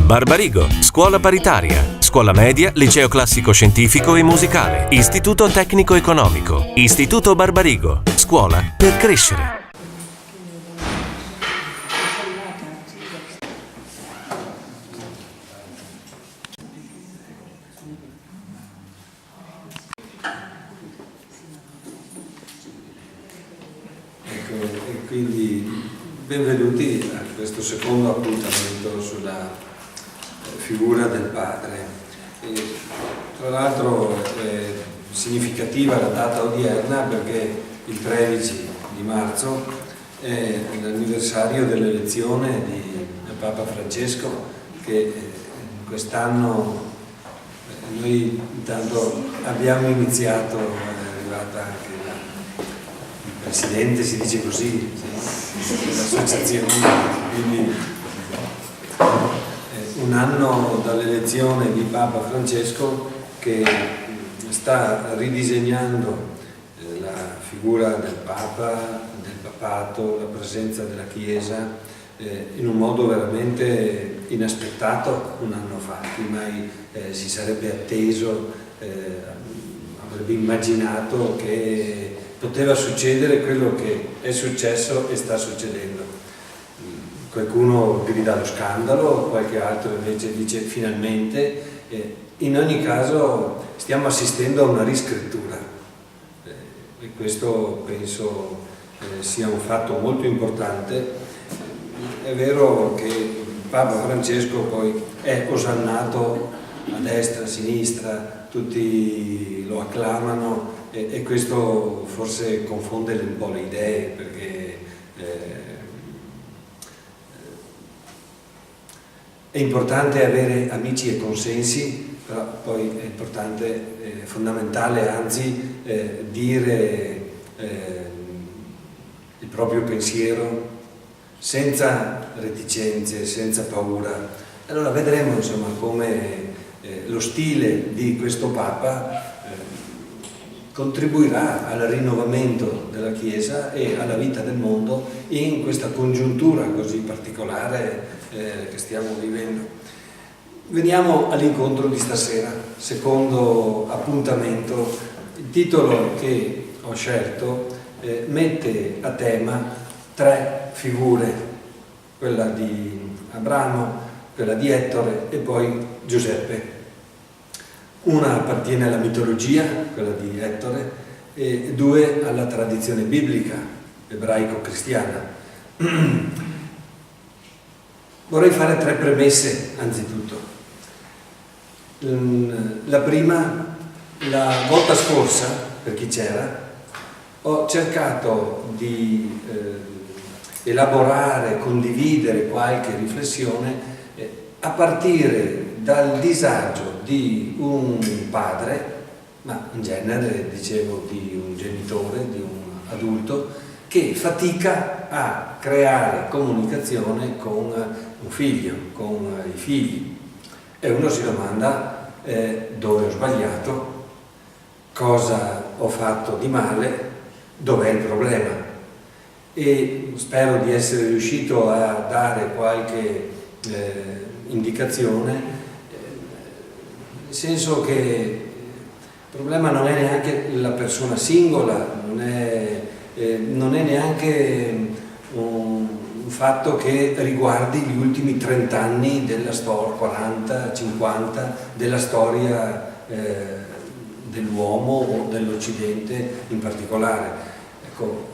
Barbarigo, scuola paritaria, scuola media, liceo classico scientifico e musicale, istituto tecnico economico, istituto Barbarigo, scuola per crescere. E quindi benvenuti a questo secondo appuntamento sulla figura del padre. Tra l'altro è significativa la data odierna perché il 13 di marzo è l'anniversario dell'elezione di Papa Francesco, che quest'anno noi intanto abbiamo iniziato, è arrivata anche il Presidente, si dice così, dell'associazione, quindi un anno dall'elezione di Papa Francesco che sta ridisegnando la figura del Papa, del papato, la presenza della Chiesa in un modo veramente inaspettato un anno fa, chi mai si sarebbe atteso, avrebbe immaginato che poteva succedere quello che è successo e sta succedendo. Qualcuno grida allo scandalo, qualche altro invece dice finalmente. In ogni caso stiamo assistendo a una riscrittura e questo penso sia un fatto molto importante. È vero che Papa Francesco poi è osannato a destra, a sinistra, tutti lo acclamano e questo forse confonde un po' le idee, perché è importante avere amici e consensi, però poi è importante, fondamentale anzi, dire il proprio pensiero senza reticenze, senza paura. Allora vedremo insomma come lo stile di questo Papa contribuirà al rinnovamento della Chiesa e alla vita del mondo in questa congiuntura così particolare che stiamo vivendo. Veniamo all'incontro di stasera, secondo appuntamento. Il titolo che ho scelto mette a tema tre figure, quella di Abramo, quella di Ettore e poi Giuseppe. Una appartiene alla mitologia, quella di Ettore, e due alla tradizione biblica, ebraico-cristiana. Vorrei fare tre premesse anzitutto. La prima, la volta scorsa, per chi c'era, ho cercato di elaborare, condividere qualche riflessione a partire dal disagio di un padre, ma in genere dicevo di un genitore, di un adulto, che fatica a creare comunicazione con un figlio, con i figli. E uno si domanda dove ho sbagliato, cosa ho fatto di male, dov'è il problema. E spero di essere riuscito a dare qualche indicazione, nel senso che il problema non è neanche la persona singola, non è neanche un fatto che riguardi gli ultimi 30 anni della storia, 40, 50, della storia dell'uomo o dell'Occidente in particolare. Ecco,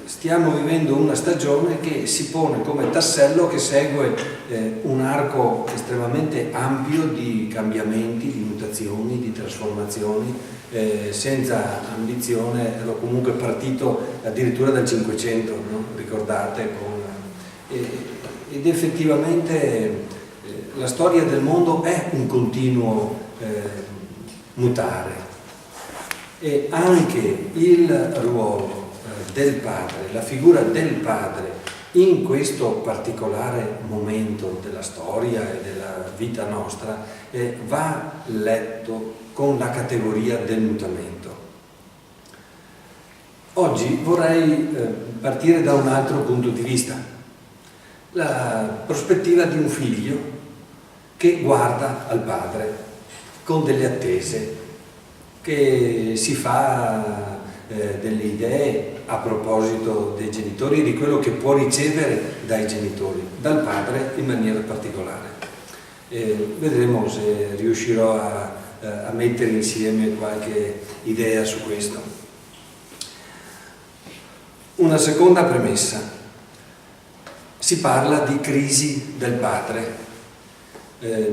stiamo vivendo una stagione che si pone come tassello che segue un arco estremamente ampio di cambiamenti, di mutazioni, di trasformazioni, senza ambizione. Ero comunque partito addirittura dal Cinquecento, no? Ricordate? Ed effettivamente la storia del mondo è un continuo mutare e anche il ruolo del padre, la figura del padre in questo particolare momento della storia e della vita nostra va letto con la categoria del mutamento. Oggi vorrei partire da un altro punto di vista, la prospettiva di un figlio che guarda al padre con delle attese, che si fa delle idee a proposito dei genitori e di quello che può ricevere dai genitori, dal padre in maniera particolare. Vedremo se riuscirò a mettere insieme qualche idea su questo. Una seconda premessa: si parla di crisi del padre,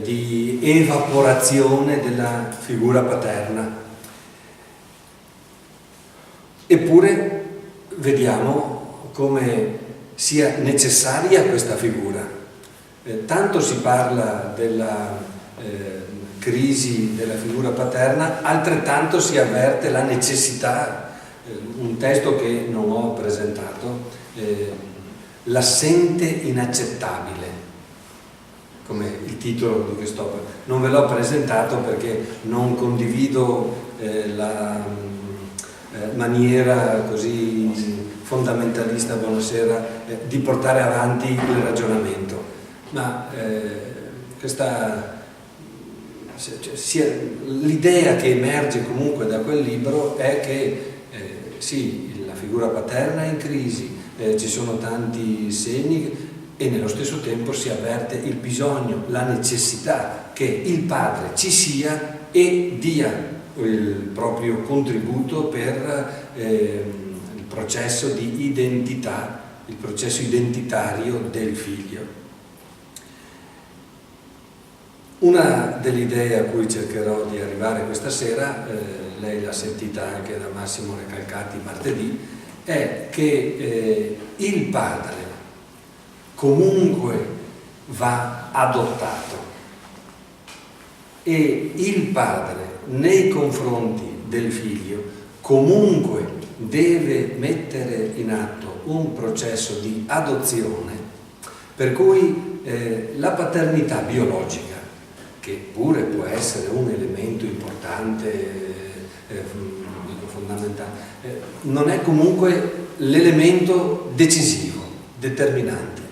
di evaporazione della figura paterna. Eppure vediamo come sia necessaria questa figura. Tanto si parla della crisi della figura paterna, altrettanto si avverte la necessità, un testo che non ho presentato, l'assente inaccettabile, come il titolo di quest'opera. Non ve l'ho presentato perché non condivido la maniera così fondamentalista, buonasera, di portare avanti il ragionamento, ma l'idea che emerge comunque da quel libro è che sì, la figura paterna è in crisi, ci sono tanti segni e nello stesso tempo si avverte il bisogno, la necessità che il padre ci sia e dia il proprio contributo per il processo di identità, il processo identitario del figlio. Una delle idee a cui cercherò di arrivare questa sera, lei l'ha sentita anche da Massimo Recalcati martedì, è che il padre comunque va adottato e il padre nei confronti del figlio comunque deve mettere in atto un processo di adozione, per cui la paternità biologica, che pure può essere un elemento importante, fondamentale, non è comunque l'elemento decisivo, determinante.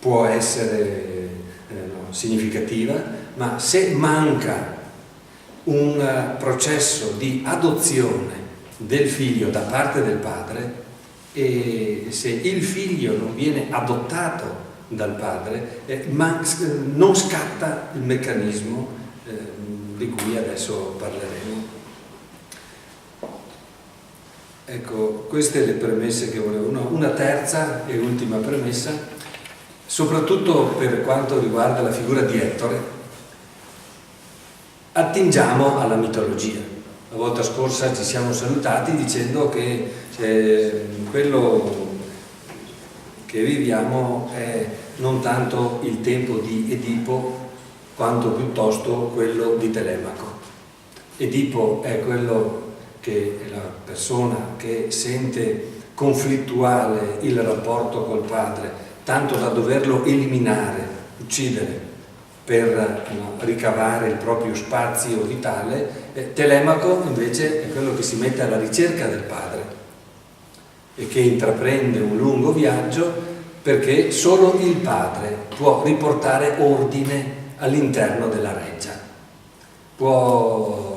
Può essere significativa, ma se manca un processo di adozione del figlio da parte del padre, e se il figlio non viene adottato dal padre, non scatta il meccanismo di cui adesso parleremo. Ecco, queste le premesse che volevo. Una terza e ultima premessa, soprattutto per quanto riguarda la figura di Ettore, attingiamo alla mitologia. La volta scorsa ci siamo salutati dicendo che quello che viviamo è non tanto il tempo di Edipo quanto piuttosto quello di Telemaco. Edipo è quello che è la persona che sente conflittuale il rapporto col padre, tanto da doverlo eliminare, uccidere, per ricavare il proprio spazio vitale. Telemaco invece è quello che si mette alla ricerca del padre e che intraprende un lungo viaggio, perché solo il padre può riportare ordine all'interno della reggia, può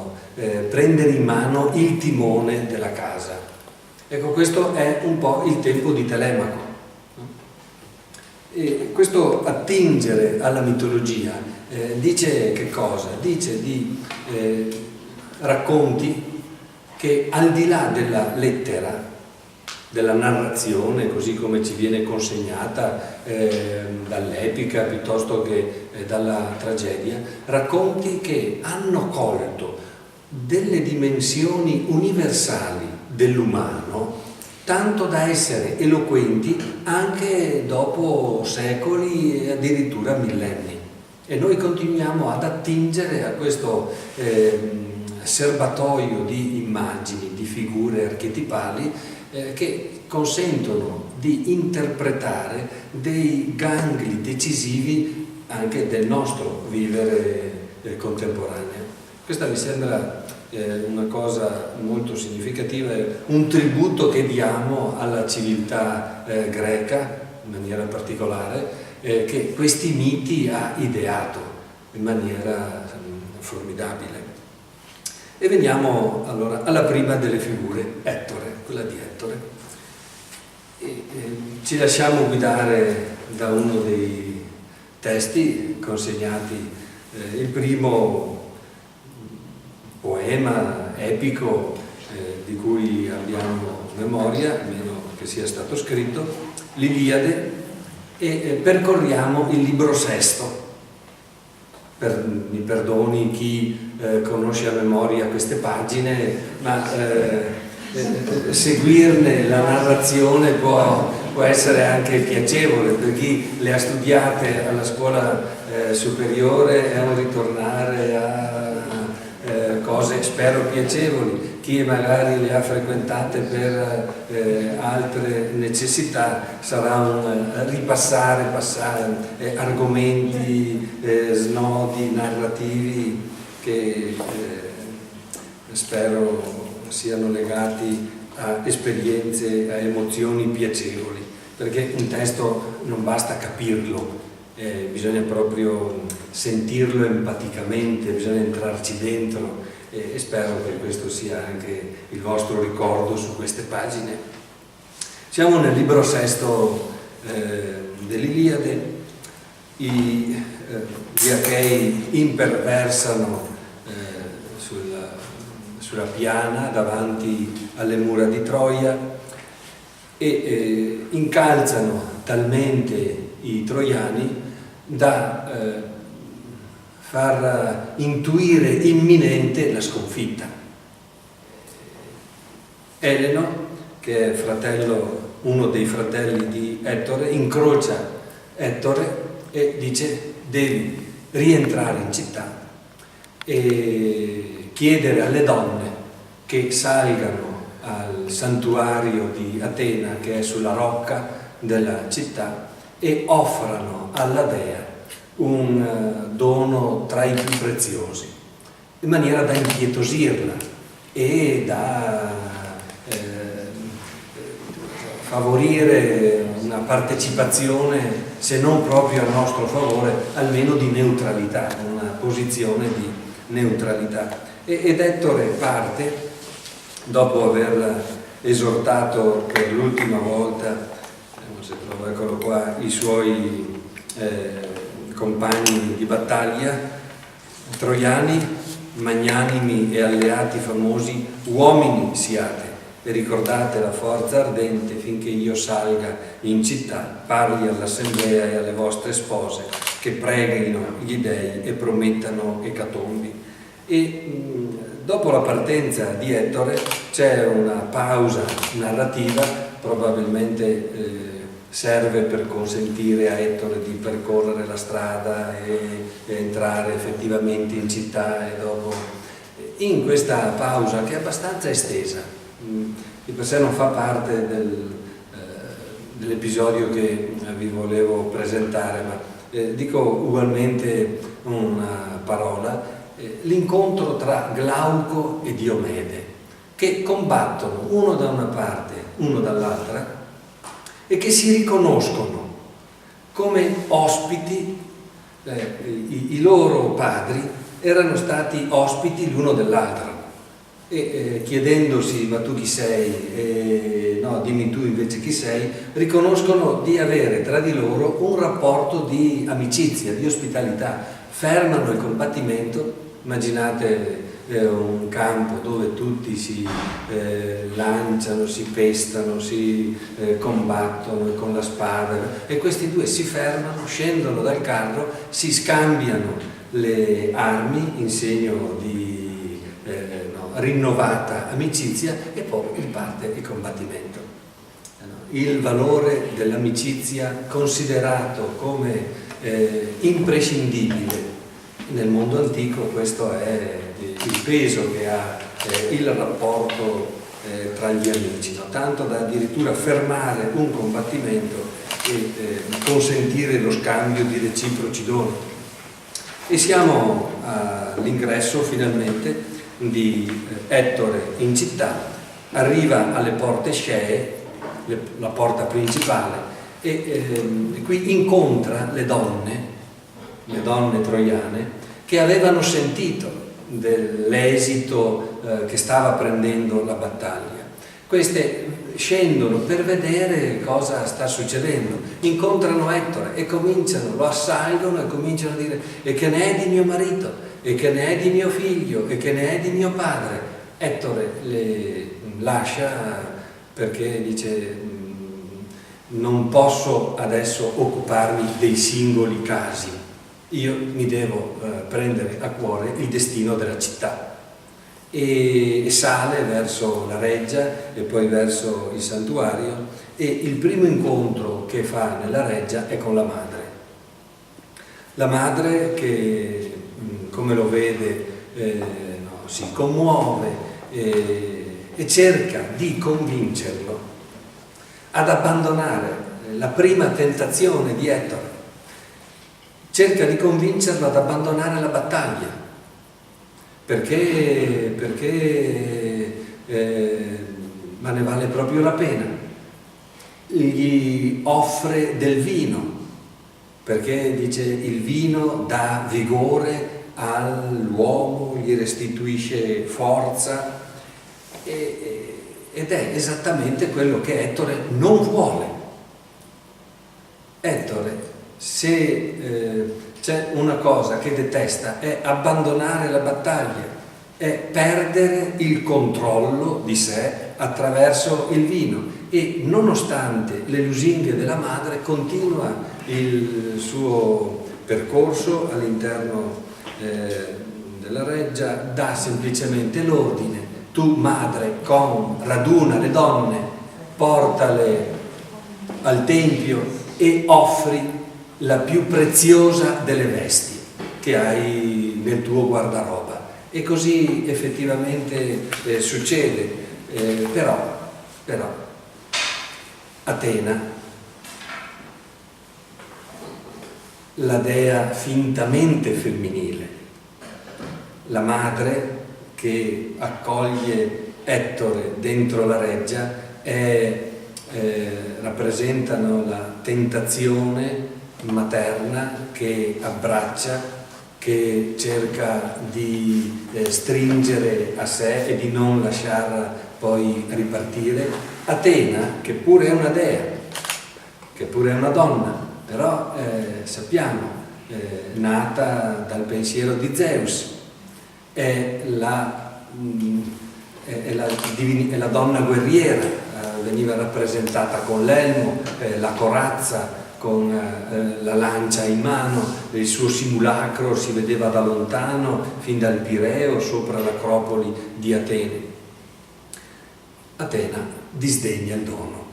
prendere in mano il timone della casa. Ecco, questo è un po' il tempo di Telemaco. E questo attingere alla mitologia dice che cosa? Dice di racconti che al di là della lettera, della narrazione così come ci viene consegnata dall'epica piuttosto che dalla tragedia, racconti che hanno colto delle dimensioni universali dell'umano, tanto da essere eloquenti anche dopo secoli e addirittura millenni. E noi continuiamo ad attingere a questo serbatoio di immagini, di figure archetipali che consentono di interpretare dei gangli decisivi anche del nostro vivere contemporaneo. Questa mi sembra una cosa molto significativa, un tributo che diamo alla civiltà greca in maniera particolare, che questi miti ha ideato in maniera formidabile. E veniamo allora alla prima delle figure, Ettore, quella di Ettore. Ci lasciamo guidare da uno dei testi consegnati, il primo poema epico di cui abbiamo memoria, almeno che sia stato scritto, l'Iliade, e percorriamo il libro sesto. Mi perdoni chi conosce a memoria queste pagine, ma seguirne la narrazione può essere anche piacevole per chi le ha studiate alla scuola superiore, è un ritornare a cose spero piacevoli. Chi magari le ha frequentate per altre necessità sarà un passare argomenti, snodi narrativi che spero siano legati a esperienze, a emozioni piacevoli, perché un testo non basta capirlo, bisogna proprio sentirlo empaticamente, bisogna entrarci dentro, e spero che questo sia anche il vostro ricordo su queste pagine. Siamo nel libro sesto dell'Iliade. Gli Achei imperversano sulla piana davanti alle mura di Troia e incalzano talmente i troiani da far intuire imminente la sconfitta. Eleno, che è uno dei fratelli di Ettore, incrocia Ettore e dice: devi rientrare in città e chiedere alle donne che salgano al santuario di Atena, che è sulla rocca della città, e offrano alla dea un dono tra i più preziosi, in maniera da impietosirla e da favorire una partecipazione, se non proprio a nostro favore, almeno di neutralità, una posizione di neutralità. Ed Ettore parte, dopo aver esortato per l'ultima volta, eccolo qua, i suoi compagni di battaglia, troiani, magnanimi e alleati famosi, uomini siate, e ricordate la forza ardente finché io salga in città, parli all'assemblea e alle vostre spose, che preghino gli dei e promettano ecatombi. E dopo la partenza di Ettore c'è una pausa narrativa, probabilmente serve per consentire a Ettore di percorrere la strada e entrare effettivamente in città, e dopo in questa pausa, che è abbastanza estesa, di per sé non fa parte dell'episodio che vi volevo presentare, ma dico ugualmente una parola, l'incontro tra Glauco e Diomede, che combattono uno da una parte, uno dall'altra, e che si riconoscono come ospiti. I loro padri erano stati ospiti l'uno dell'altro, e chiedendosi: ma tu chi sei? No, dimmi tu invece chi sei, riconoscono di avere tra di loro un rapporto di amicizia, di ospitalità. Fermano il combattimento. Immaginate un campo dove tutti si lanciano, si pestano, si combattono con la spada, e questi due si fermano, scendono dal carro, si scambiano le armi in segno di rinnovata amicizia, e poi riparte il combattimento. Il valore dell'amicizia, considerato come imprescindibile nel mondo antico, questo è il peso che ha il rapporto tra gli amici, no? Tanto da addirittura fermare un combattimento e consentire lo scambio di reciproci doni. E siamo all'ingresso finalmente di Ettore in città, arriva alle porte Scee, la porta principale, e qui incontra le donne troiane, che avevano sentito dell'esito che stava prendendo la battaglia. Queste scendono per vedere cosa sta succedendo, incontrano Ettore e lo assalgono e cominciano a dire: e che ne è di mio marito, e che ne è di mio figlio, e che ne è di mio padre. Ettore le lascia perché dice: non posso adesso occuparmi dei singoli casi, io mi devo prendere a cuore il destino della città. E sale verso la reggia e poi verso il santuario, e il primo incontro che fa nella reggia è con la madre che come lo vede si commuove e cerca di convincerlo ad abbandonare la prima tentazione di Ettore, cerca di convincerlo ad abbandonare la battaglia. Perché ma ne vale proprio la pena. Gli offre del vino, perché dice: il vino dà vigore all'uomo, gli restituisce forza, ed è esattamente quello che Ettore non vuole. Ettore, se c'è una cosa che detesta, è abbandonare la battaglia, è perdere il controllo di sé attraverso il vino, e nonostante le lusinghe della madre continua il suo percorso all'interno della reggia, dà semplicemente l'ordine: tu madre raduna le donne, portale al tempio e offri la più preziosa delle vesti che hai nel tuo guardaroba. E così effettivamente succede, però Atena, la dea fintamente femminile, la madre che accoglie Ettore dentro la reggia, rappresentano la tentazione materna che abbraccia, che cerca di stringere a sé e di non lasciarla poi ripartire. Atena, che pure è una dea, che pure è una donna, però sappiamo, nata dal pensiero di Zeus, è la donna guerriera, veniva rappresentata con l'elmo, la corazza, con la lancia in mano, il suo simulacro si vedeva da lontano, fin dal Pireo, sopra l'acropoli di Atene. Atena disdegna il dono,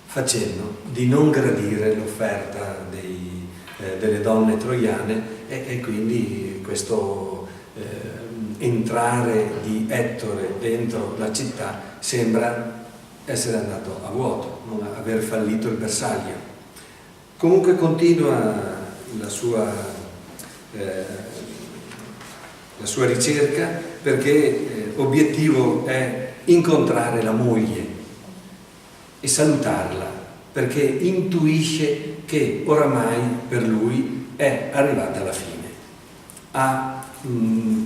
facendo di non gradire l'offerta delle donne troiane, e quindi questo entrare di Ettore dentro la città sembra essere andato a vuoto, non aver fallito il bersaglio. Comunque continua la sua ricerca, perché obiettivo è incontrare la moglie e salutarla, perché intuisce che oramai per lui è arrivata la fine, ha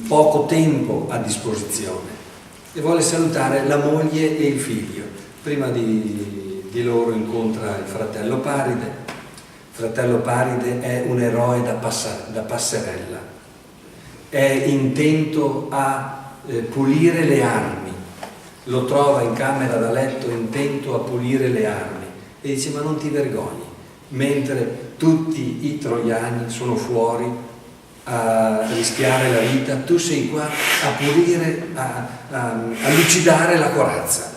poco tempo a disposizione e vuole salutare la moglie e il figlio. Prima di loro incontra il fratello Paride. Il fratello Paride è un eroe da passerella, è intento a pulire le armi, lo trova in camera da letto intento a pulire le armi e dice: ma non ti vergogni, mentre tutti i troiani sono fuori a rischiare la vita, tu sei qua a pulire, a lucidare la corazza.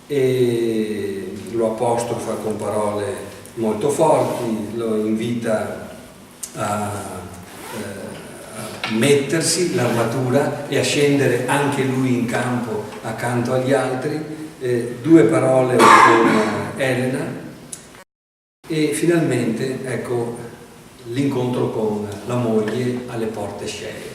E lo apostrofa con parole molto forti, lo invita a mettersi l'armatura e a scendere anche lui in campo accanto agli altri, 2 parole con Elena, e finalmente ecco l'incontro con la moglie alle porte scee.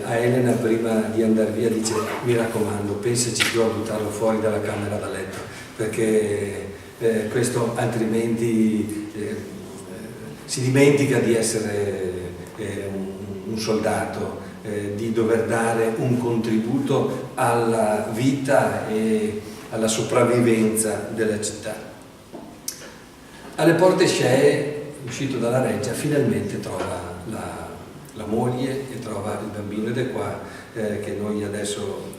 A Elena, prima di andare via, dice: mi raccomando, pensaci più a buttarlo fuori dalla camera da letto, perché questo altrimenti si dimentica di essere un soldato, di dover dare un contributo alla vita e alla sopravvivenza della città. Alle porte scee, uscito dalla reggia, finalmente trova la moglie e trova il bambino, ed è qua che noi adesso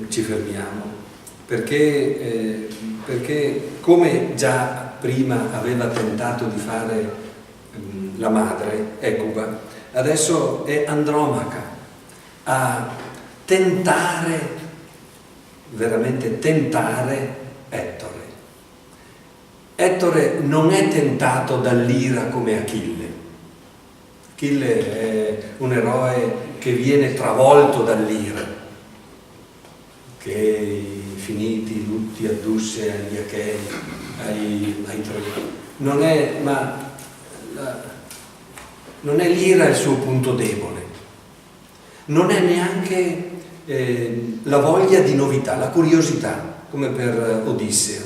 ci fermiamo, perché come già prima aveva tentato di fare la madre Ecuba, adesso è Andromaca a tentare, veramente tentare Ettore. Ettore non è tentato dall'ira come Achille. Achille è un eroe che viene travolto dall'ira, che finiti i lutti addusse agli Achei, ai Troiani. Non è l'ira il suo punto debole, non è neanche la voglia di novità, la curiosità, come per Odisseo,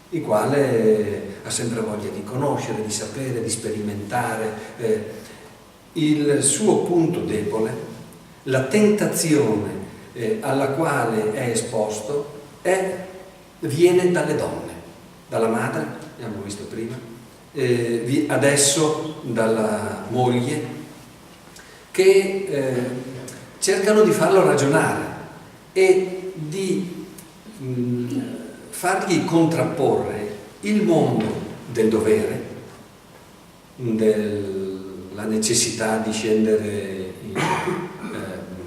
il quale ha sempre voglia di conoscere, di sapere, di sperimentare. Il suo punto debole, la tentazione alla quale è esposto, viene dalle donne, dalla madre, abbiamo visto prima, adesso dalla moglie, che cercano di farlo ragionare e di fargli contrapporre il mondo del dovere, la necessità di scendere in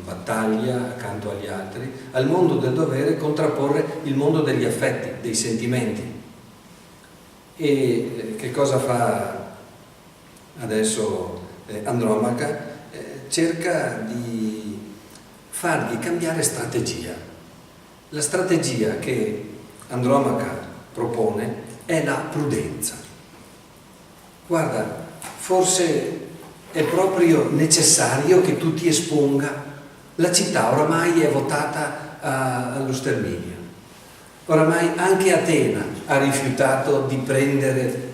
battaglia accanto agli altri, al mondo del dovere contrapporre il mondo degli affetti, dei sentimenti. E che cosa fa adesso Andromaca? Cerca di fargli cambiare strategia. La strategia che Andromaca propone è la prudenza. Guarda, forse è proprio necessario che tu ti esponga. La città oramai è votata allo sterminio. Oramai anche Atena ha rifiutato di prendere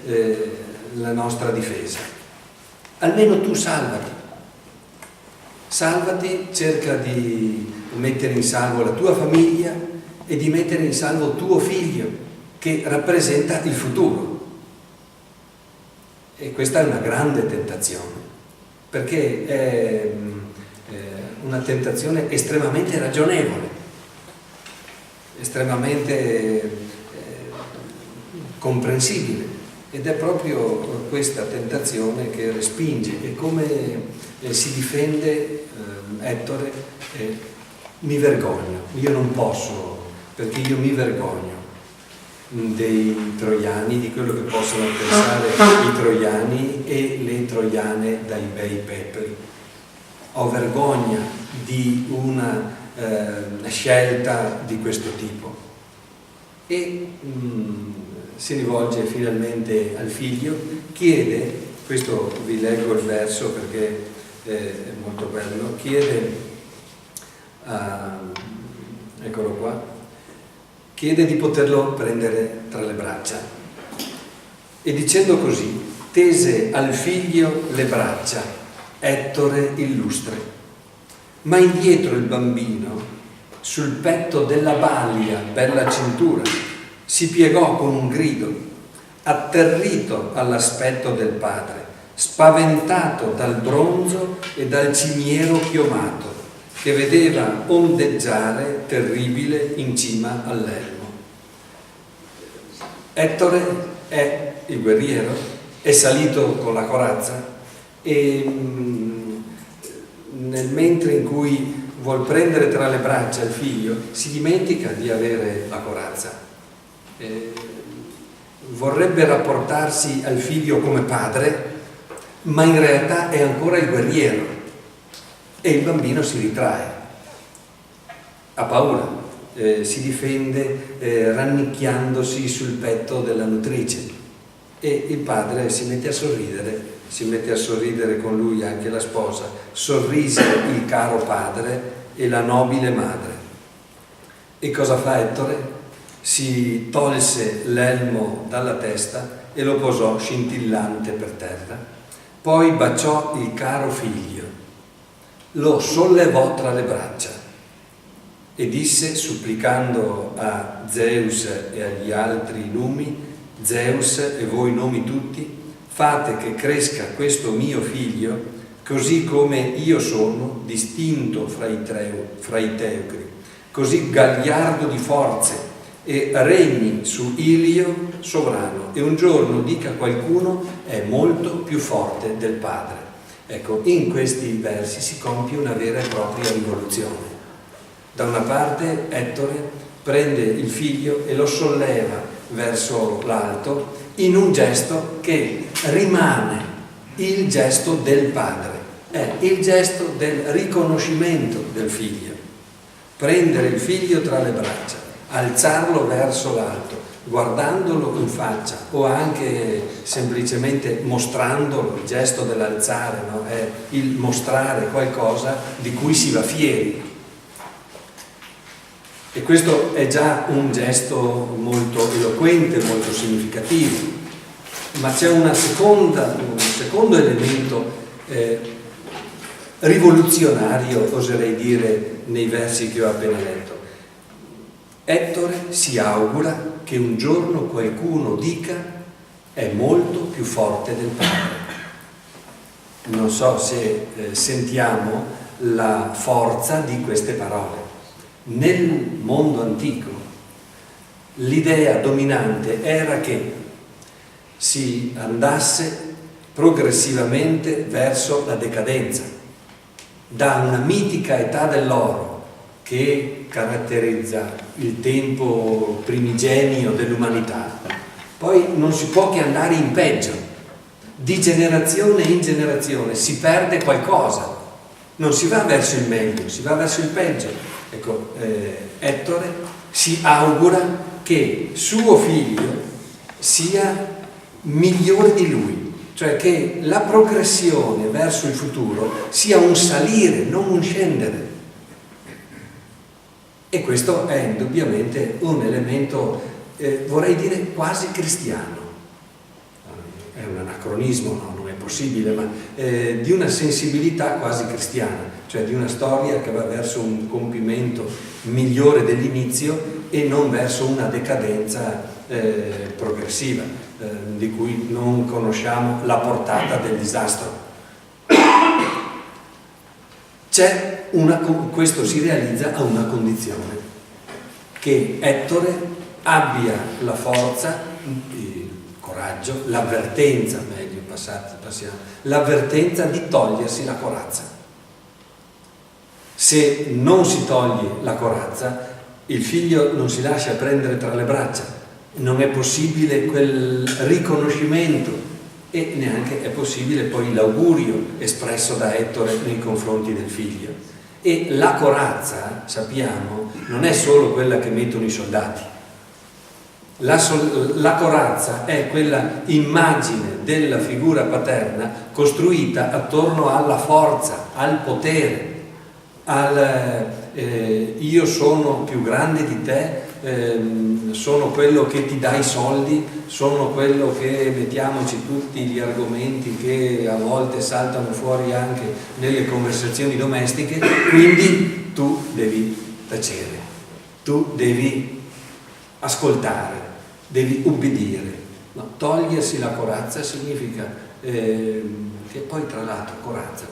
la nostra difesa. Almeno tu salvati. Salvati, cerca di mettere in salvo la tua famiglia e di mettere in salvo tuo figlio, che rappresenta il futuro. E questa è una grande tentazione, perché è una tentazione estremamente ragionevole, estremamente comprensibile, ed è proprio questa tentazione che respinge. E come si difende Ettore? Mi vergogno, io non posso, perché io mi vergogno dei troiani, di quello che possono pensare i troiani e le troiane dai bei peperi. Ho vergogna di una scelta di questo tipo. E si rivolge finalmente al figlio, chiede, questo vi leggo il verso perché è molto bello, chiede, eccolo qua, chiede di poterlo prendere tra le braccia, e dicendo così tese al figlio le braccia, Ettore illustre, ma indietro il bambino sul petto della balia per la cintura si piegò con un grido, atterrito all'aspetto del padre, spaventato dal bronzo e dal cimiero chiomato che vedeva ondeggiare terribile in cima all'elmo. Ettore è il guerriero, è salito con la corazza, e nel mentre in cui vuol prendere tra le braccia il figlio si dimentica di avere la corazza. Vorrebbe rapportarsi al figlio come padre, ma in realtà è ancora il guerriero, e il bambino si ritrae, ha paura, si difende rannicchiandosi sul petto della nutrice, e il padre si mette a sorridere con lui anche la sposa. Sorrise il caro padre e la nobile madre. E cosa fa Ettore? si tolse l'elmo dalla testa e lo posò scintillante per terra. Poi baciò il caro figlio, lo sollevò tra le braccia e disse, supplicando a Zeus e agli altri numi: Zeus e voi nomi tutti, fate che cresca questo mio figlio così come io sono, distinto fra i teucri, così gagliardo di forze, e regni su Ilio sovrano, e un giorno dica qualcuno: è molto più forte del padre. Ecco, in questi versi si compie una vera e propria rivoluzione. Da una parte Ettore prende il figlio e lo solleva verso l'alto in un gesto che rimane il gesto del padre, è il gesto del riconoscimento del figlio. Prendere il figlio tra le braccia, alzarlo verso l'alto, guardandolo in faccia o anche semplicemente mostrandolo, il gesto dell'alzare, no? È il mostrare qualcosa di cui si va fieri. E questo è già un gesto molto eloquente, molto significativo. Ma c'è un secondo elemento rivoluzionario, oserei dire, nei versi che ho appena letto. Ettore si augura che un giorno qualcuno dica: è molto più forte del padre. Non so se sentiamo la forza di queste parole. Nel mondo antico l'idea dominante era che si andasse progressivamente verso la decadenza, da una mitica età dell'oro che caratterizza il tempo primigenio dell'umanità. Poi non si può che andare in peggio, di generazione in generazione si perde qualcosa, non si va verso il meglio, si va verso il peggio. Ecco, Ettore si augura che suo figlio sia migliore di lui, cioè che la progressione verso il futuro sia un salire, non un scendere. E questo è indubbiamente un elemento, vorrei dire, quasi cristiano. È un anacronismo, no? Non è possibile, ma di una sensibilità quasi cristiana, cioè di una storia che va verso un compimento migliore dell'inizio e non verso una decadenza progressiva, di cui non conosciamo la portata del disastro. Questo si realizza a una condizione: che Ettore abbia la forza, il coraggio, l'avvertenza, meglio passiamo, l'avvertenza di togliersi la corazza. Se non si toglie la corazza, il figlio non si lascia prendere tra le braccia, non è possibile quel riconoscimento e neanche è possibile poi l'augurio espresso da Ettore nei confronti del figlio. E la corazza, sappiamo, non è solo quella che mettono i soldati. La corazza è quella immagine della figura paterna costruita attorno alla forza, al potere, io sono più grande di te, sono quello che ti dà i soldi, sono quello che, mettiamoci tutti gli argomenti che a volte saltano fuori anche nelle conversazioni domestiche, quindi tu devi tacere, tu devi ascoltare, devi ubbidire. No, togliersi la corazza significa che poi, tra l'altro, corazza,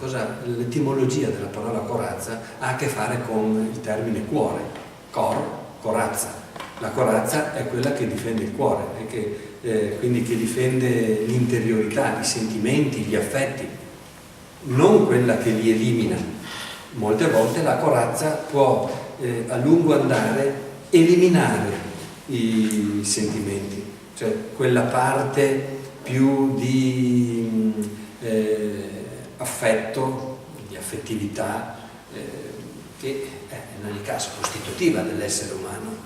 l'etimologia della parola corazza ha a che fare con il termine cuore, corazza. La corazza è quella che difende il cuore, quindi che difende l'interiorità, i sentimenti, gli affetti, non quella che li elimina. Molte volte la corazza può a lungo andare eliminare i sentimenti, cioè quella parte più di affetto, di affettività, che è in ogni caso costitutiva dell'essere umano.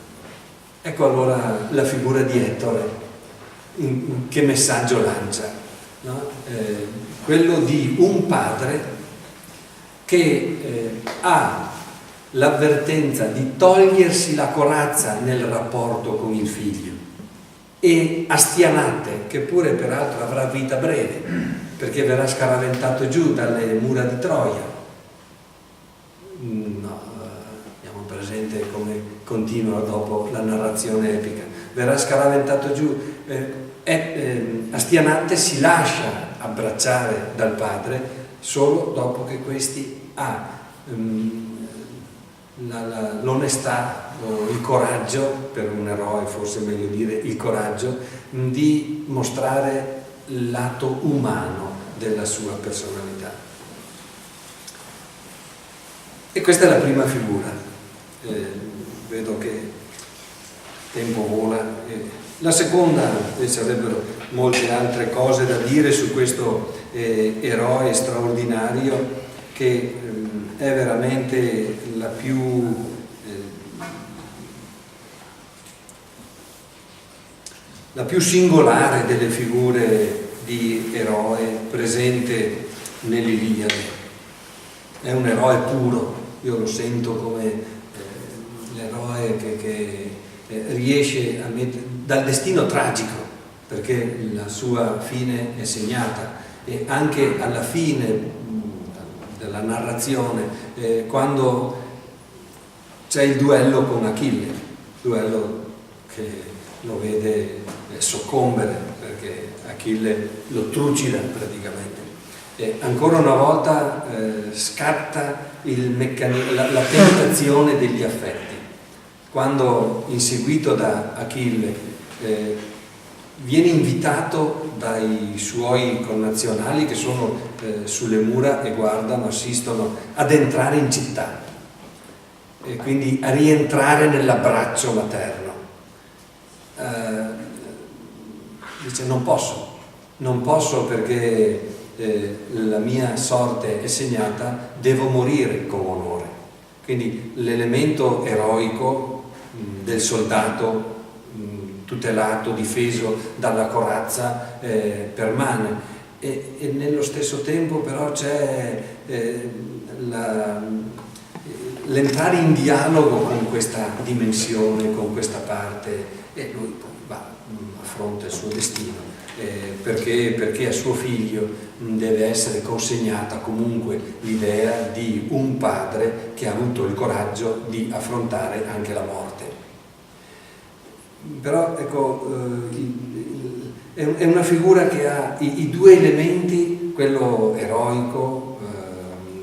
Ecco allora la figura di Ettore, che messaggio lancia, no? Quello di un padre che ha l'avvertenza di togliersi la corazza nel rapporto con il figlio, e Astianate, che pure peraltro avrà vita breve perché verrà scaraventato giù dalle mura di Troia. No, abbiamo presente come continua dopo la narrazione epica. Verrà scaraventato giù. Astianate si lascia abbracciare dal padre solo dopo che questi ha l'onestà, il coraggio, per un eroe forse è meglio dire il coraggio, di mostrare il lato umano della sua personalità. E questa è la prima figura. Vedo che il tempo vola. La seconda, ci sarebbero molte altre cose da dire su questo eroe straordinario, che è veramente la più singolare delle figure di eroe presente nell'Iliade. È un eroe puro, io lo sento come l'eroe che riesce a mettere dal destino tragico, perché la sua fine è segnata, e anche alla fine della narrazione, quando c'è il duello con Achille, duello che lo vede soccombere perché Achille lo trucida praticamente, e ancora una volta scatta la tentazione degli affetti, quando inseguito da Achille viene invitato dai suoi connazionali che sono sulle mura e guardano, assistono, ad entrare in città e quindi a rientrare nell'abbraccio materno. Dice non posso perché la mia sorte è segnata, devo morire con onore. Quindi l'elemento eroico del soldato tutelato, difeso dalla corazza permane, e nello stesso tempo però c'è l'entrare in dialogo con questa dimensione, con questa parte, e lui poi va, affronta il suo destino, perché a suo figlio deve essere consegnata comunque l'idea di un padre che ha avuto il coraggio di affrontare anche la morte. Però ecco, è una figura che ha i due elementi, quello eroico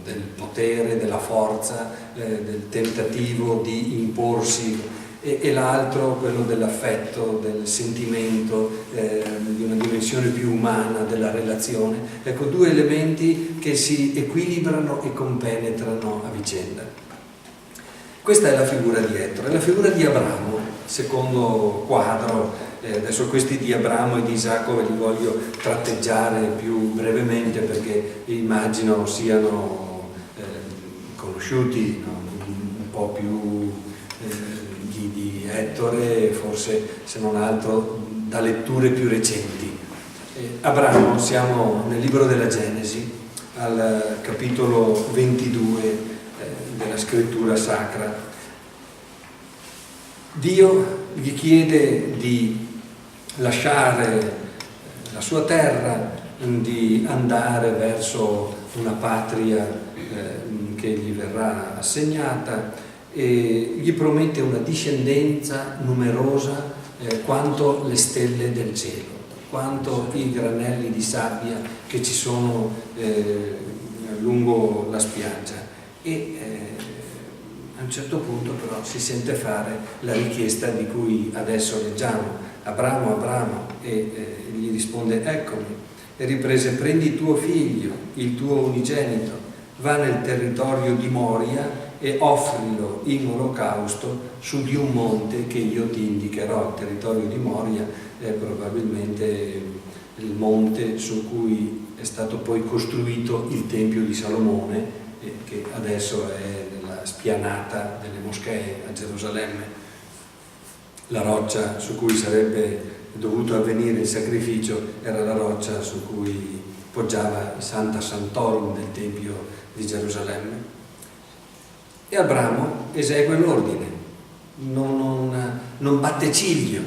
del potere, della forza, del tentativo di imporsi, e l'altro quello dell'affetto, del sentimento, di una dimensione più umana della relazione. Ecco, due elementi che si equilibrano e compenetrano a vicenda. Questa è la figura di Ettore. La figura di Abramo, secondo quadro, adesso questi di Abramo e di Isacco ve li voglio tratteggiare più brevemente perché immagino siano conosciuti, no? Un po' più di Ettore, forse se non altro da letture più recenti. Abramo, siamo nel libro della Genesi, al capitolo 22 della scrittura sacra. Dio gli chiede di lasciare la sua terra, di andare verso una patria che gli verrà assegnata, e gli promette una discendenza numerosa quanto le stelle del cielo, quanto i granelli di sabbia che ci sono lungo la spiaggia. E a un certo punto però si sente fare la richiesta di cui adesso leggiamo: Abramo, Abramo, e gli risponde: eccomi. E riprese: prendi tuo figlio, il tuo unigenito, va nel territorio di Moria e offrilo in olocausto su di un monte che io ti indicherò. Il territorio di Moria è probabilmente il monte su cui è stato poi costruito il Tempio di Salomone, che adesso è nella spianata delle moschee a Gerusalemme. La roccia su cui sarebbe dovuto avvenire il sacrificio era la roccia su cui poggiava il Santa Santorum del Tempio di Gerusalemme. E Abramo esegue l'ordine, non batte ciglio,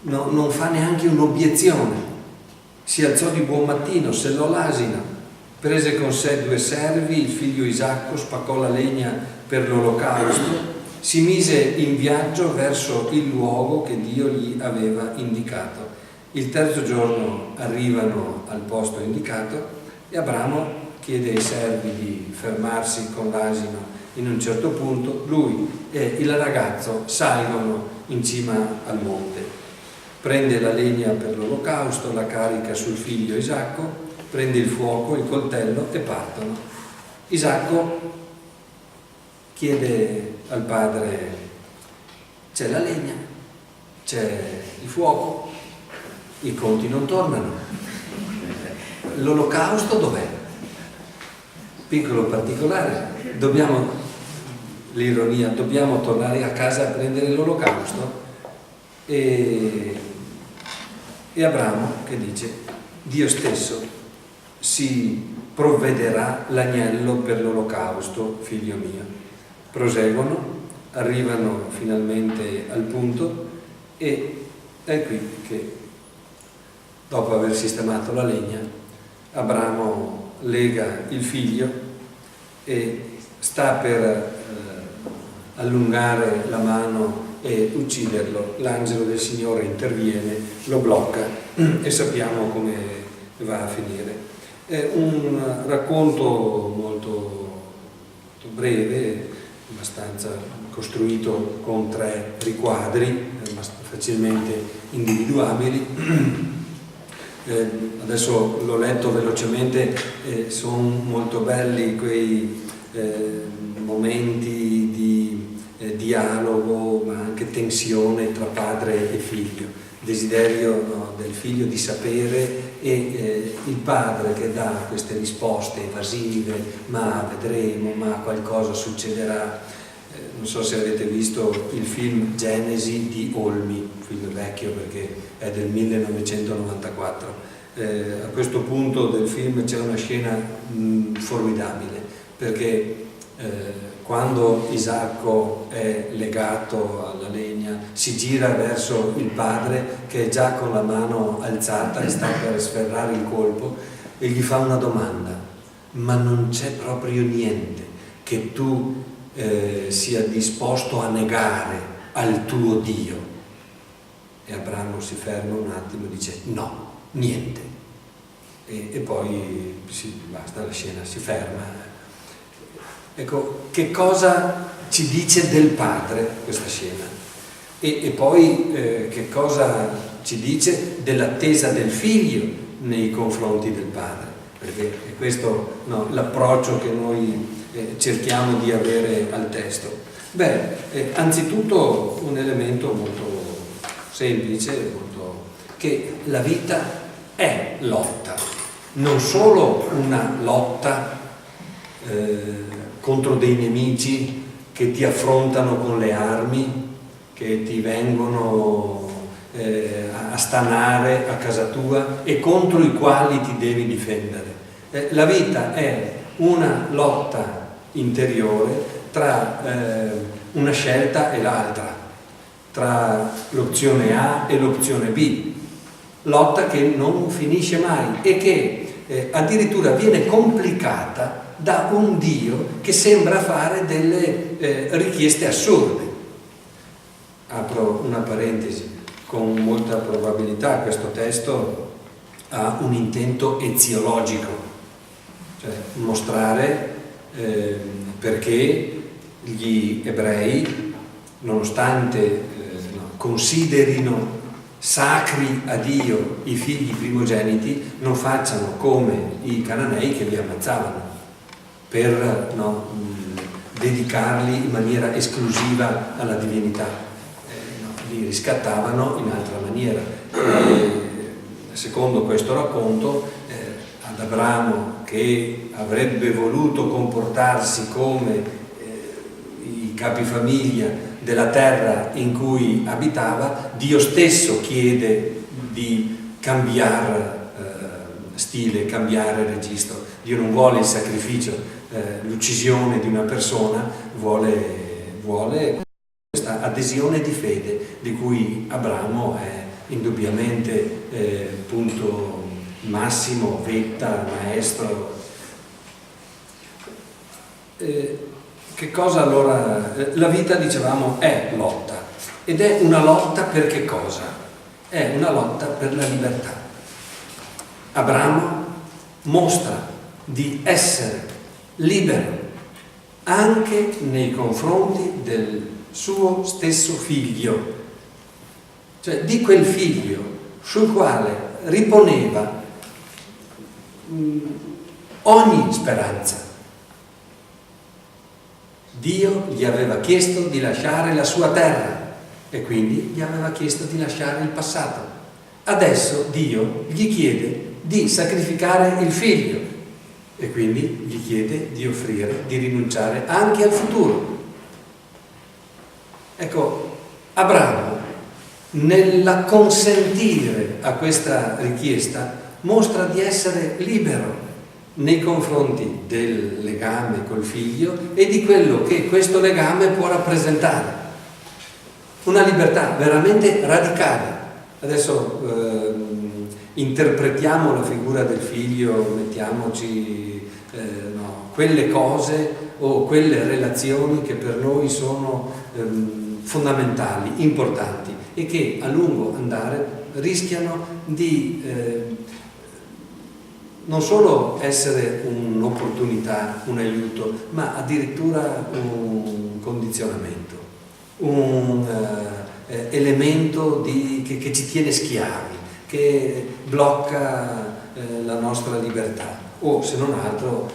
non fa neanche un'obiezione. Si alzò di buon mattino, sellò l'asina, prese con sé 2 servi, il figlio Isacco, spaccò la legna per l'olocausto, si mise in viaggio verso il luogo che Dio gli aveva indicato. Il terzo giorno arrivano al posto indicato e Abramo chiede ai servi di fermarsi con l'asino in un certo punto. Lui e il ragazzo salgono in cima al monte. Prende la legna per l'olocausto, la carica sul figlio Isacco, prende il fuoco, il coltello e partono. Isacco chiede al padre: c'è la legna, c'è il fuoco, i conti non tornano, l'olocausto dov'è? Piccolo particolare, l'ironia, dobbiamo tornare a casa a prendere l'olocausto? E Abramo che dice: Dio stesso si provvederà l'agnello per l'olocausto, figlio mio. Proseguono, arrivano finalmente al punto e è qui che, dopo aver sistemato la legna, Abramo lega il figlio e sta per allungare la mano e ucciderlo. L'angelo del Signore interviene, lo blocca e sappiamo come va a finire. È un racconto molto breve, abbastanza costruito con 3 riquadri facilmente individuabili. Adesso l'ho letto velocemente, sono molto belli quei momenti di dialogo, ma anche tensione tra padre e figlio, desiderio del figlio di sapere e il padre che dà queste risposte evasive: ma vedremo, ma qualcosa succederà. Non so se avete visto il film Genesi di Olmi, un film vecchio perché è del 1994. A questo punto del film c'è una scena formidabile, perché quando Isacco è legato alla legna si gira verso il padre che è già con la mano alzata e sta per sferrare il colpo e gli fa una domanda: ma non c'è proprio niente che tu sia disposto a negare al tuo Dio? E Abramo si ferma un attimo e dice: no, niente. E poi basta, la scena si ferma. Ecco, che cosa ci dice del padre questa scena? E poi che cosa ci dice dell'attesa del figlio nei confronti del padre? Perché è questo l'approccio che noi cerchiamo di avere al testo. Anzitutto un elemento molto semplice, che la vita è lotta, non solo una lotta contro dei nemici che ti affrontano con le armi, che ti vengono a stanare a casa tua e contro i quali ti devi difendere. La vita è una lotta interiore tra una scelta e l'altra, tra l'opzione A e l'opzione B, lotta che non finisce mai e che addirittura viene complicata da un Dio che sembra fare delle richieste assurde. Apro una parentesi: con molta probabilità questo testo ha un intento eziologico, cioè mostrare perché gli ebrei, nonostante considerino sacri a Dio i figli primogeniti, non facciano come i cananei che li ammazzavano per dedicarli in maniera esclusiva alla divinità. Li riscattavano in altra maniera. Secondo questo racconto, ad Abramo, che avrebbe voluto comportarsi come i capifamiglia della terra in cui abitava, Dio stesso chiede di cambiare stile, cambiare registro. Dio non vuole il sacrificio, l'uccisione di una persona, vuole questa adesione di fede di cui Abramo è indubbiamente punto massimo, vetta, maestro. Che cosa allora? La vita, dicevamo, è lotta, ed è una lotta per che cosa? È una lotta per la libertà. Abramo mostra di essere libero anche nei confronti del suo stesso figlio, cioè di quel figlio sul quale riponeva ogni speranza. Dio gli aveva chiesto di lasciare la sua terra e quindi gli aveva chiesto di lasciare il passato. Adesso Dio gli chiede di sacrificare il figlio e quindi gli chiede di offrire, di rinunciare anche al futuro. Ecco, Abramo, nell'acconsentire a questa richiesta, mostra di essere libero nei confronti del legame col figlio e di quello che questo legame può rappresentare. Una libertà veramente radicale. Adesso interpretiamo la figura del figlio, mettiamoci quelle cose o quelle relazioni che per noi sono fondamentali, importanti e che a lungo andare rischiano di non solo essere un'opportunità, un aiuto, ma addirittura un condizionamento, un elemento che ci tiene schiavi, che blocca la nostra libertà, o se non altro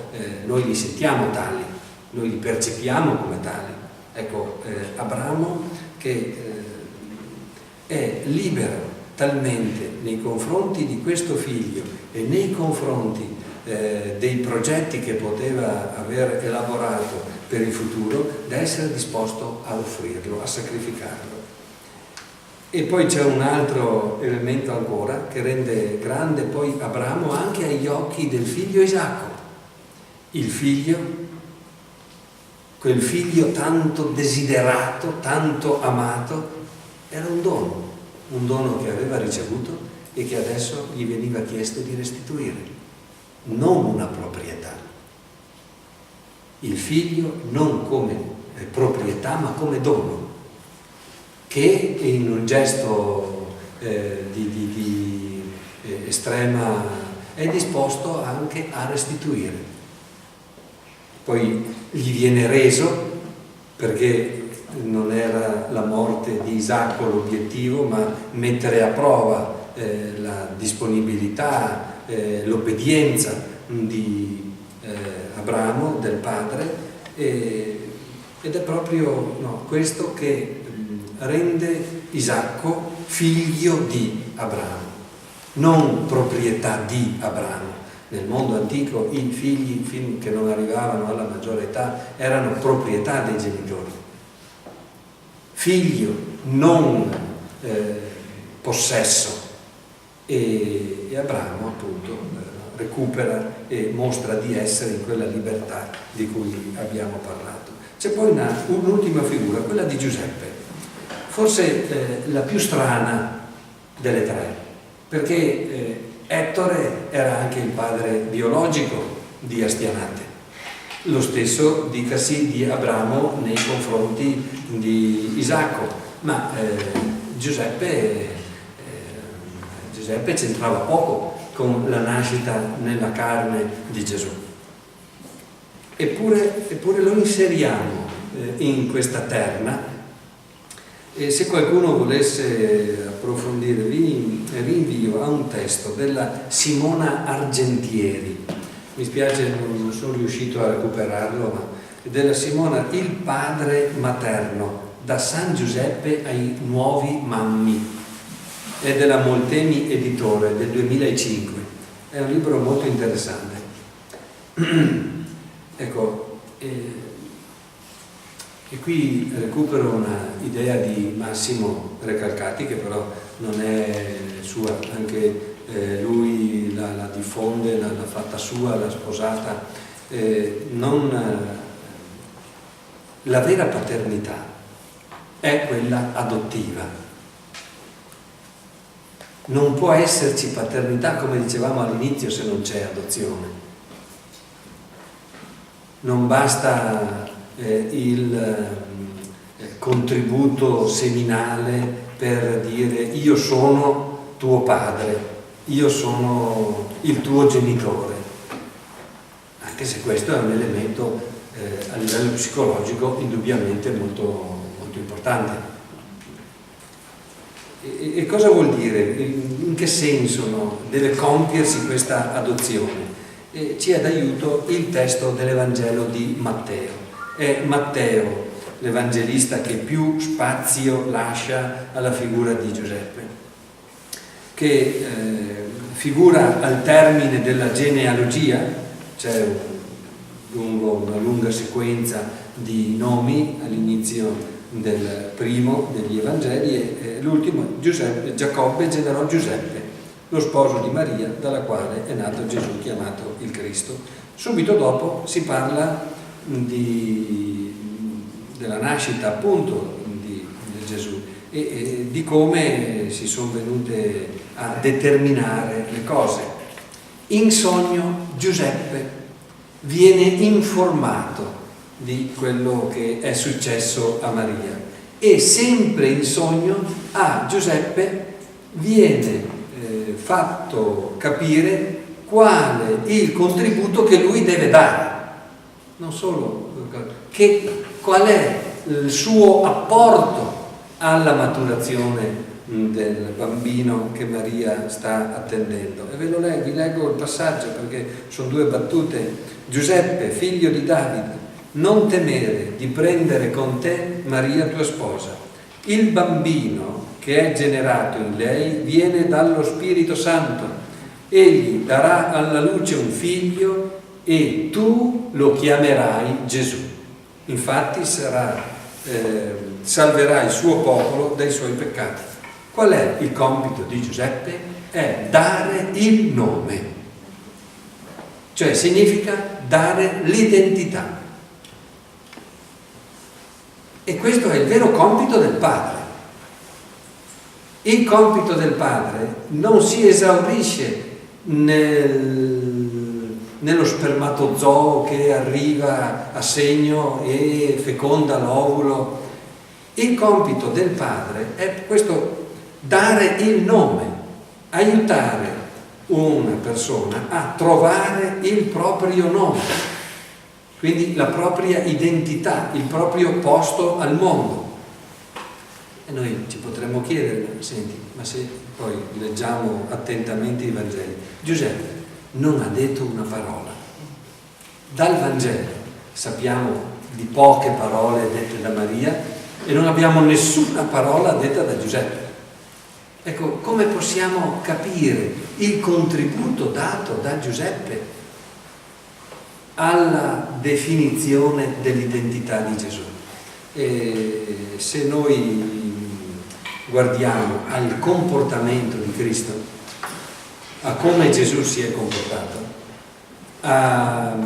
noi li sentiamo tali, noi li percepiamo come tali. Ecco, Abramo che è libero talmente nei confronti di questo figlio e nei confronti dei progetti che poteva aver elaborato per il futuro, da essere disposto a offrirlo, a sacrificarlo. E poi c'è un altro elemento ancora che rende grande poi Abramo anche agli occhi del figlio Isacco. Il figlio, quel figlio tanto desiderato, tanto amato, era un dono che aveva ricevuto e che adesso gli veniva chiesto di restituire, non una proprietà. Il figlio non come proprietà ma come dono, che in un gesto di estrema è disposto anche a restituire. Poi gli viene reso, perché non era la morte di Isacco l'obiettivo, ma mettere a prova la disponibilità, l'obbedienza di Abramo, del padre, ed è proprio questo che rende Isacco figlio di Abramo, non proprietà di Abramo. Nel mondo antico i figli, fin che non arrivavano alla maggiore età, erano proprietà dei genitori. Figlio, non possesso. E Abramo appunto recupera e mostra di essere in quella libertà di cui abbiamo parlato. C'è poi un'ultima figura, quella di Giuseppe, forse la più strana delle tre, perché Ettore era anche il padre biologico di Astianate, lo stesso dicasi di Abramo nei confronti di Isacco, ma Giuseppe c'entrava poco con la nascita nella carne di Gesù. Eppure lo inseriamo in questa terna. E se qualcuno volesse approfondire, vi rinvio a un testo della Simona Argentieri. Mi spiace, non sono riuscito a recuperarlo, ma della Simona, il padre materno, da San Giuseppe ai nuovi mammi. È della Molteni Editore del 2005. È un libro molto interessante. Ecco, e qui recupero una idea di Massimo Recalcati, che però non è sua, anche lui la diffonde, l'ha fatta sua, l'ha sposata. La vera paternità è quella adottiva. Non può esserci paternità, come dicevamo all'inizio, se non c'è adozione. Non basta il contributo seminale per dire io sono tuo padre, io sono il tuo genitore, anche se questo è un elemento a livello psicologico indubbiamente molto, molto importante. E cosa vuol dire? In che senso deve compiersi questa adozione? Ci è d'aiuto il testo dell'Evangelo di Matteo. È Matteo l'Evangelista che più spazio lascia alla figura di Giuseppe, che figura al termine della genealogia. C'è una lunga sequenza di nomi all'inizio del primo degli Evangeli e l'ultimo, Giacobbe generò Giuseppe, lo sposo di Maria, dalla quale è nato Gesù, chiamato il Cristo. Subito dopo si parla della nascita appunto di Gesù e di come si sono venute a determinare le cose. In sogno Giuseppe viene informato di quello che è successo a Maria e sempre in sogno a Giuseppe viene fatto capire quale il contributo che lui deve dare, non solo qual è il suo apporto alla maturazione del bambino che Maria sta attendendo. E vi leggo il passaggio perché sono due battute. Giuseppe, figlio di Davide, non temere di prendere con te Maria tua sposa. Il bambino che è generato in lei viene dallo Spirito Santo. Egli darà alla luce un figlio e tu lo chiamerai Gesù. Infatti salverà il suo popolo dai suoi peccati. Qual è il compito di Giuseppe? È dare il nome, cioè significa dare l'identità. E questo è il vero compito del padre. Il compito del padre non si esaurisce nello spermatozoo che arriva a segno e feconda l'ovulo. Il compito del padre è questo: dare il nome, aiutare una persona a trovare il proprio nome, quindi la propria identità, il proprio posto al mondo. E noi ci potremmo chiedere, senti, ma se poi leggiamo attentamente i Vangeli, Giuseppe non ha detto una parola. Dal Vangelo sappiamo di poche parole dette da Maria e non abbiamo nessuna parola detta da Giuseppe. Ecco, come possiamo capire il contributo dato da Giuseppe alla definizione dell'identità di Gesù? E se noi guardiamo al comportamento di Cristo, a come Gesù si è comportato, a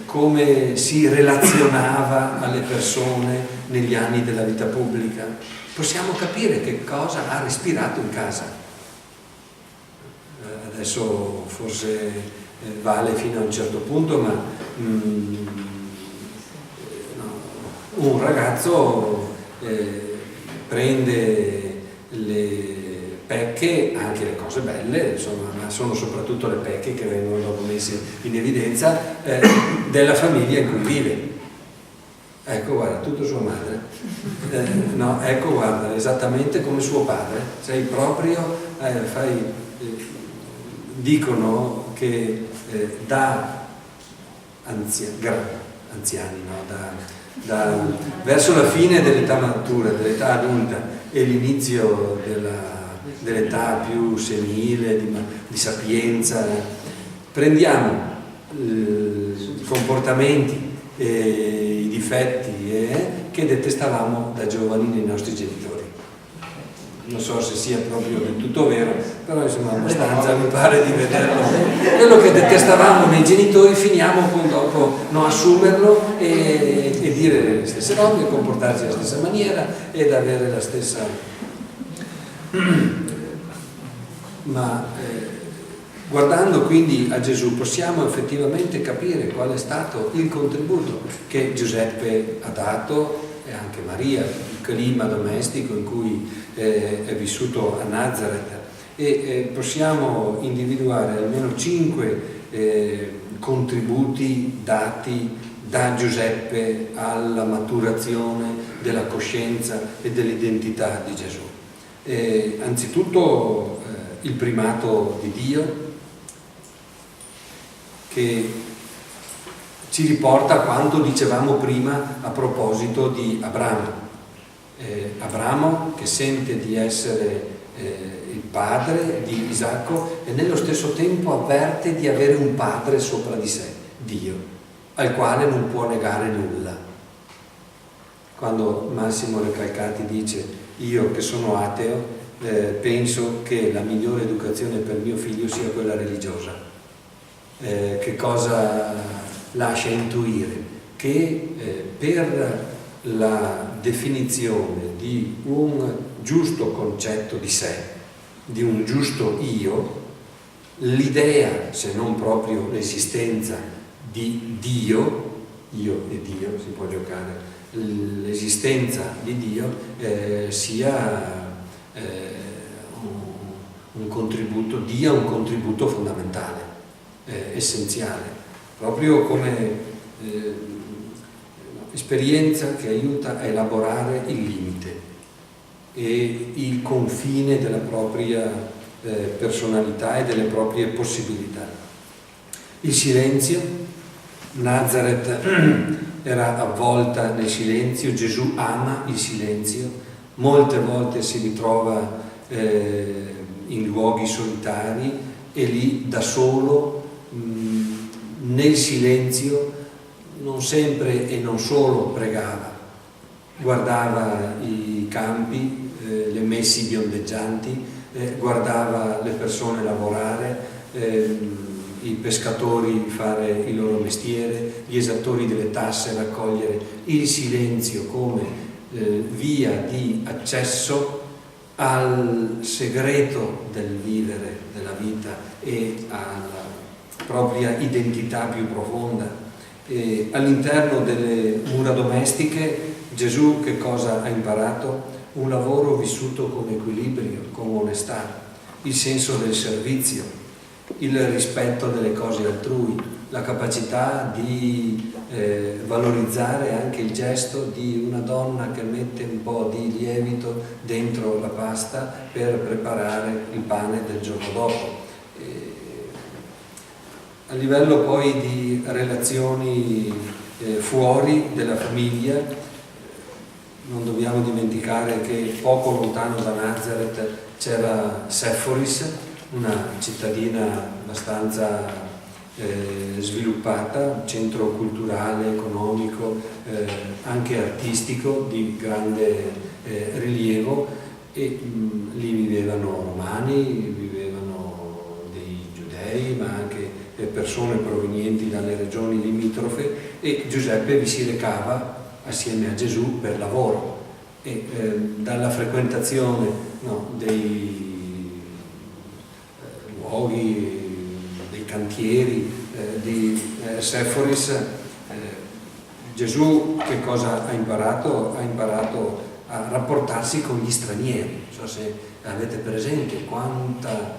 come si relazionava alle persone negli anni della vita pubblica, possiamo capire che cosa ha respirato in casa. Adesso forse vale fino a un certo punto, ma un ragazzo prende le pecche, anche le cose belle, insomma, ma sono soprattutto le pecche che vengono dopo messe in evidenza della famiglia in cui vive. Ecco, guarda, tutto sua madre. No, ecco, guarda, esattamente come suo padre. Sei proprio, dicono che da anziani, no? Verso la fine dell'età matura, dell'età adulta e l'inizio dell'età più senile, di sapienza, prendiamo i comportamenti i difetti che detestavamo da giovani nei nostri genitori non so se sia proprio del tutto vero, però insomma abbastanza mi pare di vederlo. Quello che detestavamo nei genitori finiamo poi dopo non assumerlo e dire le stesse robe, comportarsi alla stessa maniera ed avere la stessa... Guardando quindi a Gesù possiamo effettivamente capire qual è stato il contributo che Giuseppe ha dato, e anche Maria, il clima domestico in cui è vissuto a Nazareth, e possiamo individuare almeno 5 contributi dati da Giuseppe alla maturazione della coscienza e dell'identità di Gesù. Anzitutto il primato di Dio, che ci riporta a quanto dicevamo prima a proposito di Abramo. Abramo che sente di essere il padre di Isacco e nello stesso tempo avverte di avere un padre sopra di sé, Dio, al quale non può negare nulla. Quando Massimo Recalcati dice io che sono ateo, penso che la migliore educazione per mio figlio sia quella religiosa. Che cosa lascia intuire? Che per la definizione di un giusto concetto di sé, di un giusto io, l'idea, se non proprio l'esistenza di Dio, io e Dio, si può giocare, l'esistenza di Dio sia un contributo, dia un contributo fondamentale, essenziale, proprio come esperienza che aiuta a elaborare il limite e il confine della propria personalità e delle proprie possibilità. Il silenzio, Nazareth era avvolta nel silenzio, Gesù ama il silenzio, molte volte si ritrova in luoghi solitari e lì da solo, nel silenzio, non sempre e non solo pregava, guardava i campi, le messi biondeggianti, guardava le persone lavorare, i pescatori fare il loro mestiere, gli esattori delle tasse raccogliere, il silenzio come via di accesso al segreto del vivere, della vita e alla propria identità più profonda. E all'interno delle mura domestiche Gesù che cosa ha imparato? Un lavoro vissuto con equilibrio, con onestà, il senso del servizio, il rispetto delle cose altrui, la capacità di valorizzare anche il gesto di una donna che mette un po' di lievito dentro la pasta per preparare il pane del giorno dopo. A livello poi di relazioni fuori della famiglia, non dobbiamo dimenticare che poco lontano da Nazareth c'era Sepphoris, una cittadina abbastanza sviluppata, centro culturale, economico, anche artistico di grande rilievo, e lì vivevano romani, vivevano dei giudei, ma anche persone provenienti dalle regioni limitrofe, e Giuseppe vi si recava assieme a Gesù per lavoro, e dalla frequentazione dei luoghi, dei cantieri di Sepphoris, Gesù che cosa ha imparato? Ha imparato a rapportarsi con gli stranieri. Non so se avete presente quanta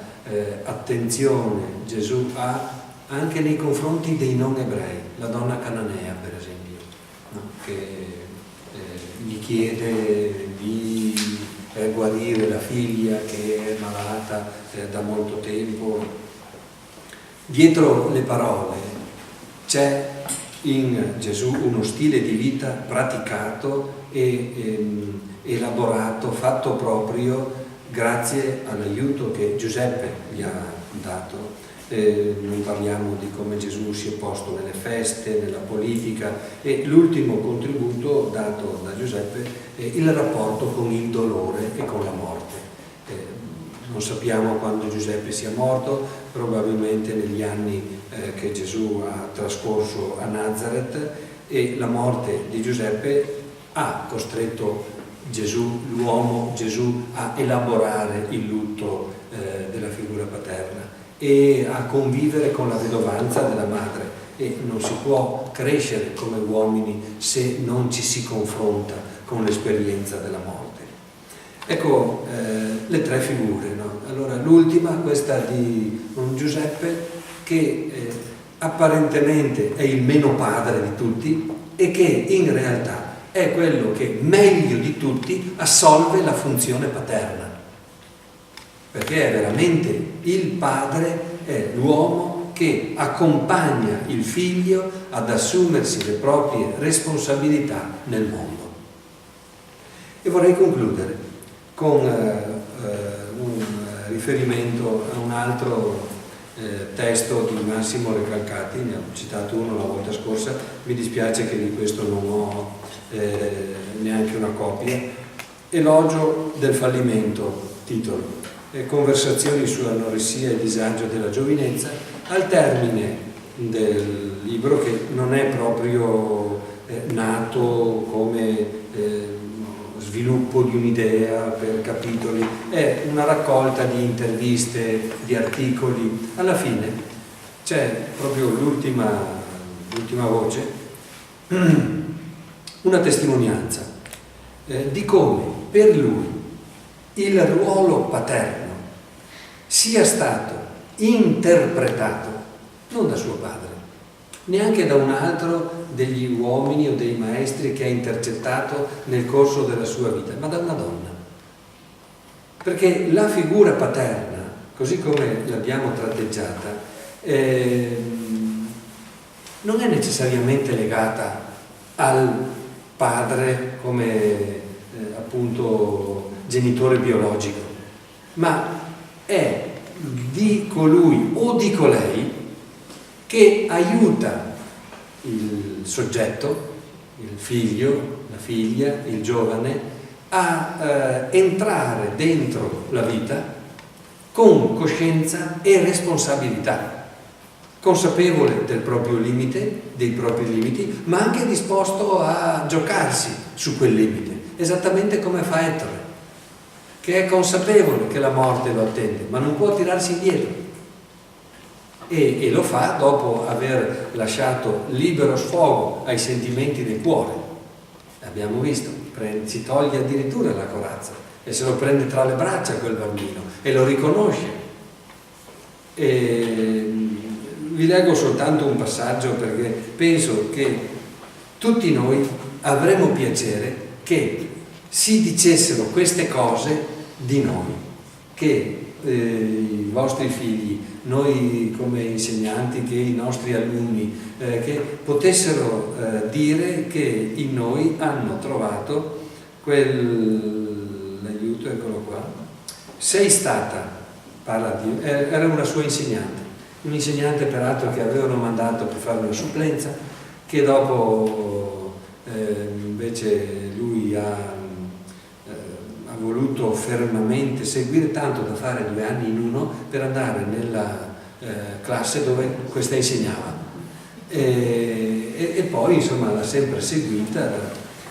attenzione Gesù ha anche nei confronti dei non ebrei, la donna cananea per esempio, no? Che gli chiede di guarire la figlia che è malata da molto tempo. Dietro le parole c'è in Gesù uno stile di vita praticato e elaborato, fatto proprio grazie all'aiuto che Giuseppe gli ha dato. Non parliamo di come Gesù si è posto nelle feste, nella politica, e l'ultimo contributo dato da Giuseppe è il rapporto con il dolore e con la morte. Non sappiamo quando Giuseppe sia morto, probabilmente negli anni che Gesù ha trascorso a Nazareth, e la morte di Giuseppe ha costretto l'uomo Gesù, a elaborare il lutto della figura paterna e a convivere con la vedovanza della madre, e non si può crescere come uomini se non ci si confronta con l'esperienza della morte. Ecco le tre figure, no? Allora l'ultima, questa di un Giuseppe che apparentemente è il meno padre di tutti e che in realtà è quello che meglio di tutti assolve la funzione paterna, perché è veramente il padre, è l'uomo che accompagna il figlio ad assumersi le proprie responsabilità nel mondo. E vorrei concludere con un riferimento a un altro testo di Massimo Recalcati. Ne ho citato uno la volta scorsa, mi dispiace che di questo non ho neanche una copia. Elogio del fallimento, titolo, conversazioni sull'anoressia e disagio della giovinezza, al termine del libro, che non è proprio nato come sviluppo di un'idea per capitoli, è una raccolta di interviste, di articoli. Alla fine c'è proprio l'ultima voce, una testimonianza di come per lui il ruolo paterno sia stato interpretato non da suo padre, neanche da un altro degli uomini o dei maestri che ha intercettato nel corso della sua vita, ma da una donna. Perché la figura paterna, così come l'abbiamo tratteggiata, non è necessariamente legata al padre come appunto genitore biologico, ma è di colui o di colei che aiuta il soggetto, il figlio, la figlia, il giovane, a entrare dentro la vita con coscienza e responsabilità, consapevole del proprio limite, dei propri limiti, ma anche disposto a giocarsi su quel limite, esattamente come fa Ettore, che è consapevole che la morte lo attende, ma non può tirarsi indietro. E lo fa dopo aver lasciato libero sfogo ai sentimenti del cuore. Abbiamo visto, si toglie addirittura la corazza e se lo prende tra le braccia quel bambino e lo riconosce. Vi leggo soltanto un passaggio, perché penso che tutti noi avremmo piacere che si dicessero queste cose di noi, che i vostri figli, noi come insegnanti, che i nostri alunni, che potessero dire che in noi hanno trovato quell'aiuto, eccolo qua. Sei stata, parla di, era una sua insegnante, un insegnante peraltro che avevano mandato per fare una supplenza, che dopo invece lui ha voluto fermamente seguire, tanto da fare 2 anni in uno per andare nella classe dove questa insegnava, e poi insomma l'ha sempre seguita.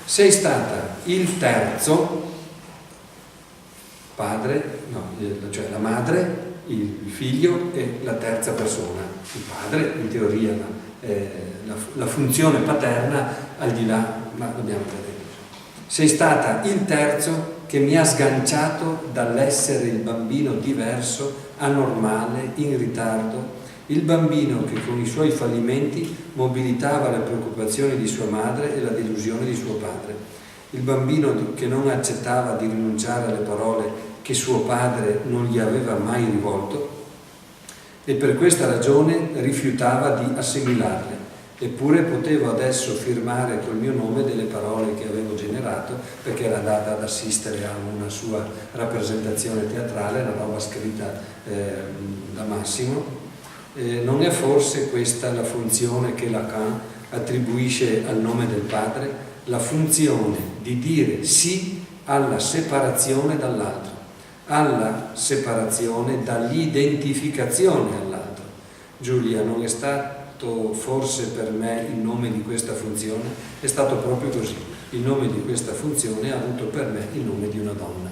Sei stata il terzo padre, cioè la madre, il figlio e la terza persona, il padre in teoria, la funzione paterna al di là, ma dobbiamo vedere. Sei stata il terzo che mi ha sganciato dall'essere il bambino diverso, anormale, in ritardo, il bambino che con i suoi fallimenti mobilitava le preoccupazioni di sua madre e la delusione di suo padre, il bambino che non accettava di rinunciare alle parole che suo padre non gli aveva mai rivolto e per questa ragione rifiutava di assimilarle. Eppure potevo adesso firmare col mio nome delle parole che avevo generato, perché era andata ad assistere a una sua rappresentazione teatrale, una roba scritta da Massimo. Non è forse questa la funzione che Lacan attribuisce al nome del padre? La funzione di dire sì alla separazione dall'altro, alla separazione, dall'identificazione all'altro. Giulia non è stato forse per me il nome di questa funzione, è stato proprio così. Il nome di questa funzione ha avuto per me il nome di una donna.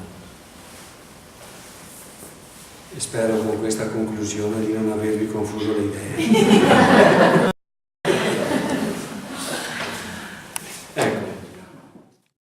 E spero con questa conclusione di non avervi confuso le idee.